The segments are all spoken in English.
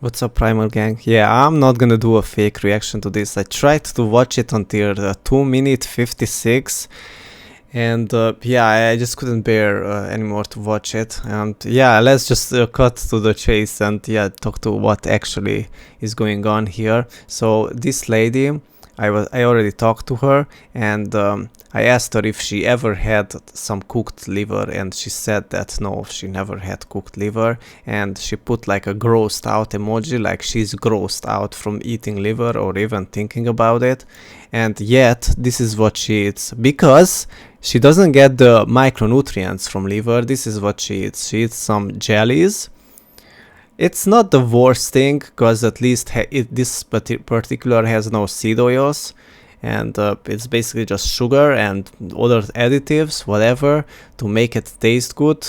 What's up, Primal Gang? Yeah, I'm not gonna do a fake reaction to this. I tried to watch it until 2 minute 56, and yeah, I just couldn't bear anymore to watch it. And yeah, let's just cut to the chase and yeah, talk to what actually is going on here. So this lady, I already talked to her, and I asked her if she ever had some cooked liver, and she said that no, she never had cooked liver, and she put like a grossed out emoji, like she's grossed out from eating liver or even thinking about it. And yet this is what she eats, because she doesn't get the micronutrients from liver. This is what she eats. She eats some jellies. It's not the worst thing, because at least this particular has no seed oils, and it's basically just sugar and other additives, whatever, to make it taste good,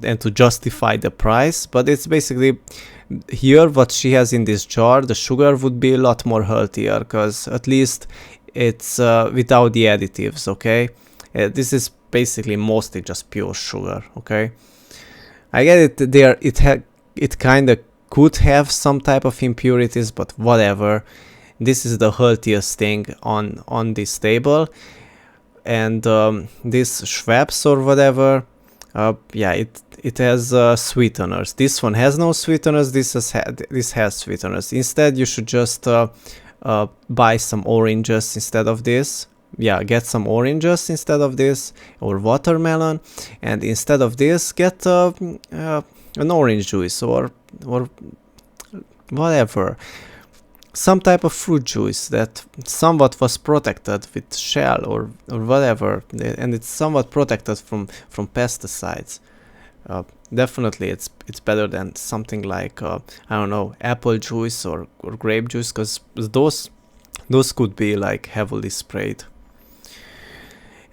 and to justify the price. But it's basically here what she has in this jar. The sugar would be a lot more healthier, because at least it's without the additives. Okay, this is basically mostly just pure sugar. Okay, I get it. It kind of could have some type of impurities, but whatever. This is the healthiest thing on this table, and this Schweppes or whatever. Yeah, it has sweeteners. This one has no sweeteners. This has sweeteners. Instead, you should just buy some oranges instead of this. Yeah, get some oranges instead of this, or watermelon, and instead of this, get an orange juice or whatever, some type of fruit juice that somewhat was protected with shell or whatever, and it's somewhat protected from pesticides. Definitely, it's better than something like I don't know, apple juice or grape juice, because those could be like heavily sprayed.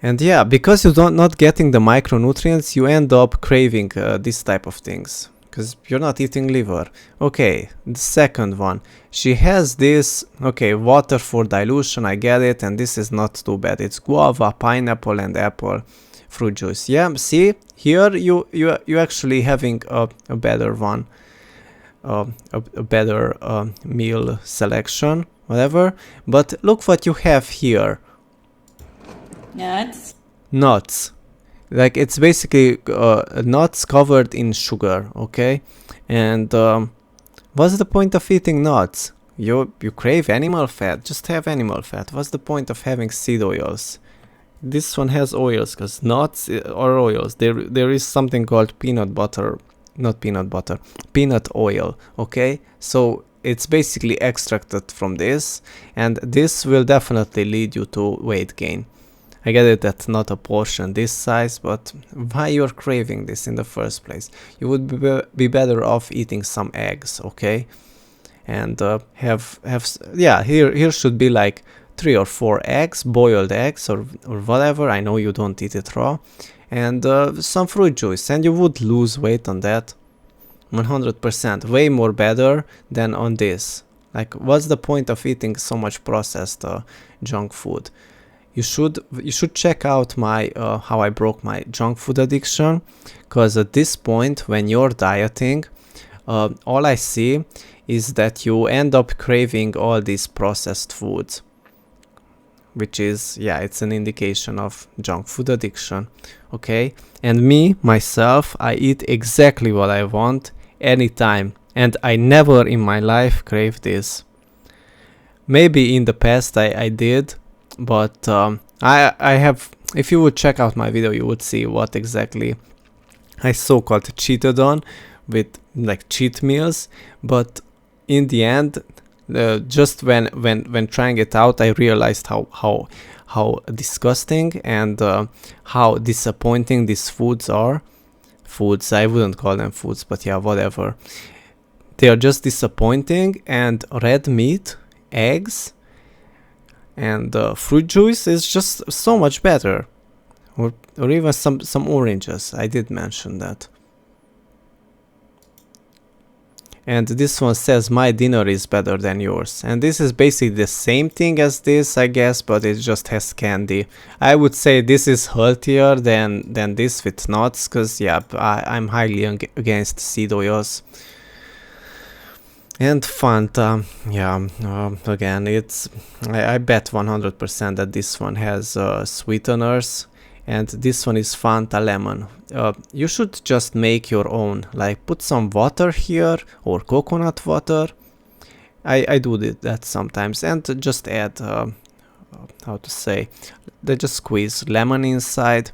And yeah, because you're not getting the micronutrients, you end up craving this type of things, because you're not eating liver. Okay, the second one, she has this, okay, water for dilution, I get it, and this is not too bad. It's guava, pineapple, and apple fruit juice. Yeah, see, here you actually having a better one, a better meal selection, whatever. But look what you have here. Nuts. Like, it's basically nuts covered in sugar, okay? And what's the point of eating nuts? You crave animal fat, just have animal fat. What's the point of having seed oils? This one has oils, because nuts are oils. There is something called peanut butter, not peanut butter, peanut oil, okay? So it's basically extracted from this, and this will definitely lead you to weight gain. I get it, that's not a portion this size, but why you're craving this in the first place? You would be better off eating some eggs, okay? And yeah, here should be like 3 or 4 eggs, boiled eggs or whatever. I know you don't eat it raw. And some fruit juice, and you would lose weight on that. 100%, way more better than on this. Like, what's the point of eating so much processed junk food? You should check out my how I broke my junk food addiction, because at this point when you're dieting, all I see is that you end up craving all these processed foods, which is, yeah, it's an indication of junk food addiction. Okay, and myself, I eat exactly what I want anytime, and I never in my life crave this. Maybe in the past I did, but I have, if you would check out my video, you would see what exactly I so-called cheated on with like cheat meals. But in the end, just when trying it out, I realized how disgusting and how disappointing these foods are. Foods, I wouldn't call them foods, but yeah, whatever. They are just disappointing, and red meat, eggs, and fruit juice is just so much better, or even some oranges. I did mention that. And this one says my dinner is better than yours, and this is basically the same thing as this, I guess, but it just has candy. I would say this is healthier than this with nuts, because yeah, I'm highly against seed oils. And Fanta, yeah, again, I bet 100% that this one has sweeteners, and this one is Fanta lemon. You should just make your own, like put some water here or coconut water. I do that sometimes, and just add, how to say, they just squeeze lemon inside,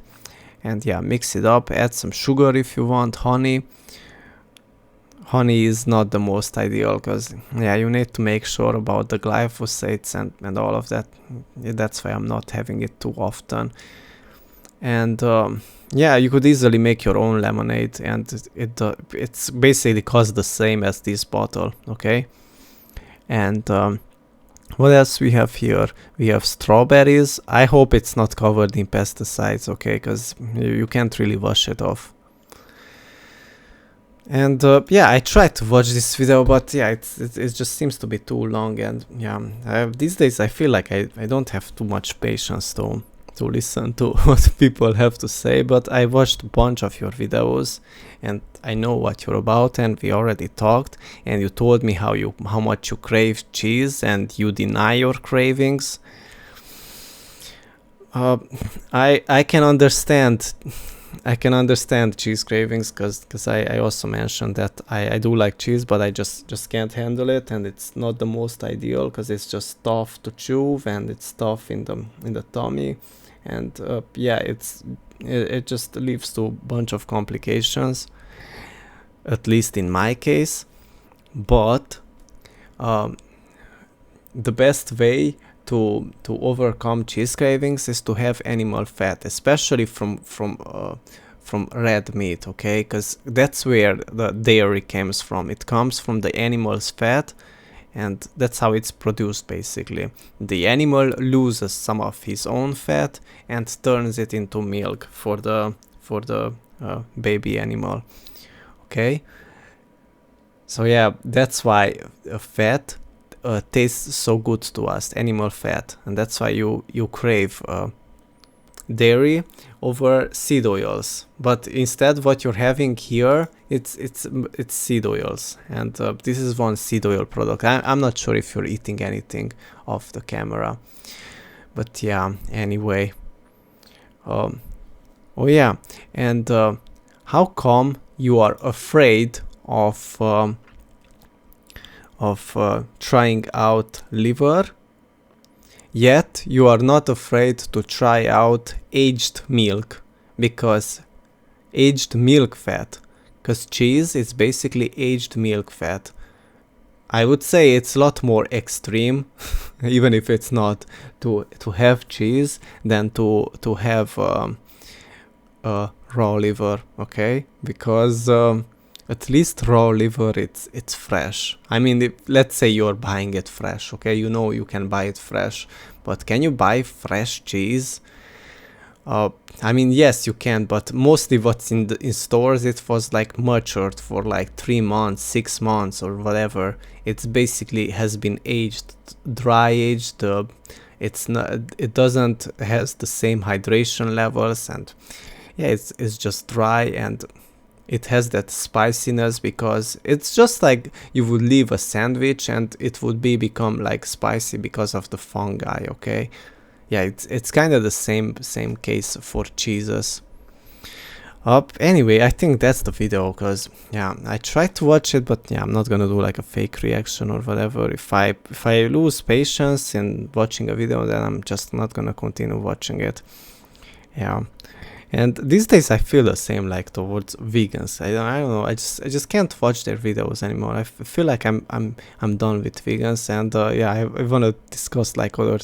and yeah, mix it up, add some sugar if you want, honey. Honey is not the most ideal because yeah, you need to make sure about the glyphosates and all of that. That's why I'm not having it too often. And yeah, you could easily make your own lemonade, and it's basically costs the same as this bottle. Okay. And what else we have here? We have strawberries. I hope it's not covered in pesticides, okay, because you can't really wash it off. And yeah, I tried to watch this video, but yeah, it just seems to be too long. And yeah, these days I feel like I don't have too much patience to listen to what people have to say. But I watched a bunch of your videos, and I know what you're about. And we already talked, and you told me how much you crave cheese, and you deny your cravings. Uh, I can understand. I can understand cheese cravings because I also mentioned that I do like cheese, but I just can't handle it, and it's not the most ideal because it's just tough to chew and it's tough in the tummy, and yeah, it just leads to a bunch of complications, at least in my case. But um, the best way to overcome cheese cravings is to have animal fat, especially from red meat, okay? Because that's where the dairy comes from. It comes from the animal's fat, and that's how it's produced basically. The animal loses some of his own fat and turns it into milk for the baby animal, okay? So yeah, that's why fat tastes so good to us, animal fat, and that's why you crave dairy over seed oils. But instead, what you're having here, it's seed oils, and this is one seed oil product. I'm not sure if you're eating anything off the camera, but yeah. Anyway, oh yeah, and how come you are afraid of trying out liver, yet you are not afraid to try out aged milk, because aged milk fat, because cheese is basically aged milk fat. I would say it's a lot more extreme, even if it's not, to have cheese than to have raw liver, okay? Because at least raw liver, it's fresh. I mean, let's say you're buying it fresh, okay? You know you can buy it fresh, but can you buy fresh cheese? I mean, yes, you can, but mostly what's in stores, it was like matured for like 3 months, 6 months, or whatever. It's basically has been aged, dry aged. It's not. It doesn't has the same hydration levels, and yeah, it's just dry, and it has that spiciness because it's just like you would leave a sandwich and it would become like spicy because of the fungi, okay? Yeah, it's kind of the same case for cheeses. Anyway, I think that's the video, because yeah, I tried to watch it, but yeah, I'm not gonna do like a fake reaction or whatever. If I lose patience in watching a video, then I'm just not gonna continue watching it. Yeah. And these days I feel the same, like towards vegans. I don't know. I just can't watch their videos anymore. I feel like I'm done with vegans, and yeah, I want to discuss like other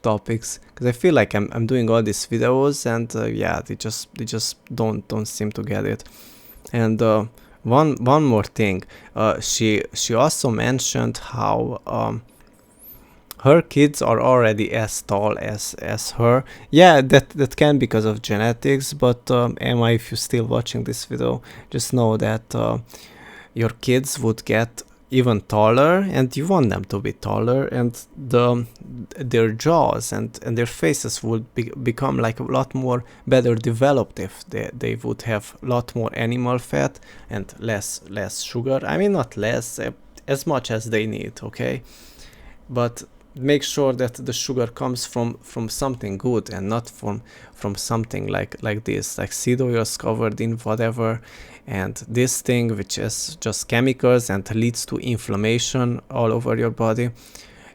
topics, because I feel like I'm doing all these videos, and yeah, they just don't seem to get it. And one more thing, she also mentioned how her kids are already as tall as her. Yeah, that can because of genetics, but Emma, if you're still watching this video, just know that your kids would get even taller, and you want them to be taller, and their jaws and their faces would become like a lot more better developed if they would have a lot more animal fat and less sugar. I mean, not less, as much as they need, okay? But make sure that the sugar comes from something good and not from something like this, like seed oils covered in whatever, and this thing which is just chemicals and leads to inflammation all over your body.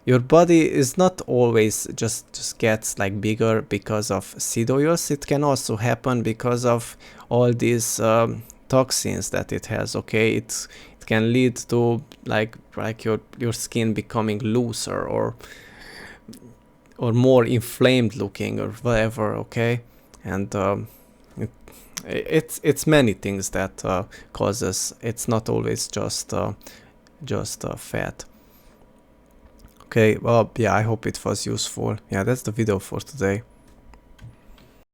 Your body is not always just gets like bigger because of seed oils. It can also happen because of all these toxins that it has, okay? It can lead to like your skin becoming looser or more inflamed looking or whatever, okay? And it's many things that causes. It's not always just fat. Okay, well, yeah, I hope it was useful. Yeah, that's the video for today.